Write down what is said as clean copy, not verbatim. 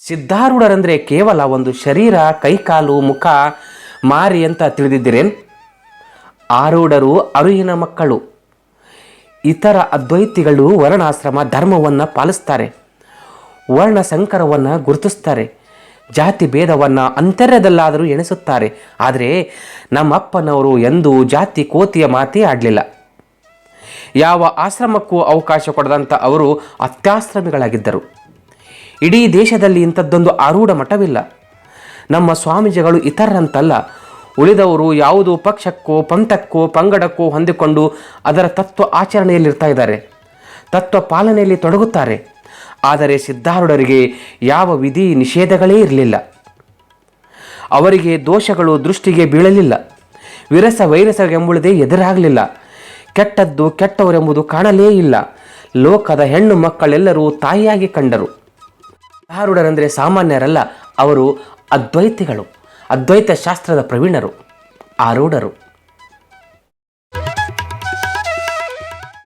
ಸಿದ್ಧಾರೂಢರಂದರೆ ಕೇವಲ ಒಂದು ಶರೀರ, ಕೈಕಾಲು, ಮುಖ, ಮಾರಿ ಅಂತ ತಿಳಿದಿದ್ದೀರೇನು? ಆರೂಢರು ಅರುಹಿನ ಮಕ್ಕಳು. ಇತರ ಅದ್ವೈತಿಗಳು ವರ್ಣಾಶ್ರಮ ಧರ್ಮವನ್ನು ಪಾಲಿಸ್ತಾರೆ, ವರ್ಣ ಸಂಕರವನ್ನು ಗುರುತಿಸ್ತಾರೆ, ಜಾತಿ ಭೇದವನ್ನು ಅಂತರ್ಯದಲ್ಲಾದರೂ ಎಣಿಸುತ್ತಾರೆ. ಆದರೆ ನಮ್ಮಪ್ಪನವರು ಎಂದೂ ಜಾತಿ ಕೋತಿಯ ಮಾತೇ ಆಡಲಿಲ್ಲ. ಯಾವ ಆಶ್ರಮಕ್ಕೂ ಅವಕಾಶ ಕೊಡದಂಥ ಅವರು ಅತ್ಯಾಶ್ರಮಿಗಳಾಗಿದ್ದರು. ಇಡೀ ದೇಶದಲ್ಲಿ ಇಂಥದ್ದೊಂದು ಆರೂಢ ಮಠವಿಲ್ಲ. ನಮ್ಮ ಸ್ವಾಮೀಜಿಗಳು ಇತರರಂತಲ್ಲ. ಉಳಿದವರು ಯಾವುದೋ ಪಕ್ಷಕ್ಕೋ ಪಂಥಕ್ಕೋ ಪಂಗಡಕ್ಕೋ ಹೊಂದಿಕೊಂಡು ಅದರ ತತ್ವ ಆಚರಣೆಯಲ್ಲಿರ್ತಾ ಇದ್ದಾರೆ, ತತ್ವ ಪಾಲನೆಯಲ್ಲಿ ತೊಡಗುತ್ತಾರೆ. ಆದರೆ ಸಿದ್ಧಾರೂಢರಿಗೆ ಯಾವ ವಿಧಿ ನಿಷೇಧಗಳೇ ಇರಲಿಲ್ಲ. ಅವರಿಗೆ ದೋಷಗಳು ದೃಷ್ಟಿಗೆ ಬೀಳಲಿಲ್ಲ. ವಿರಸ ವೈರಸವೆಂಬುದೇ ಎದುರಾಗಲಿಲ್ಲ. ಕೆಟ್ಟದ್ದು ಕೆಟ್ಟವರೆಂಬುದು ಕಾಣಲೇ ಇಲ್ಲ. ಲೋಕದ ಹೆಣ್ಣು ಮಕ್ಕಳೆಲ್ಲರೂ ತಾಯಿಯಾಗಿ ಕಂಡರು. ಸಿದ್ಧಾರೂಢರಂದರೆ ಸಾಮಾನ್ಯರಲ್ಲ, ಅವರು ಅದ್ವೈತಿಗಳು, ಅದ್ವೈತ ಶಾಸ್ತ್ರದ ಪ್ರವೀಣರು, ಆರೂಢರು.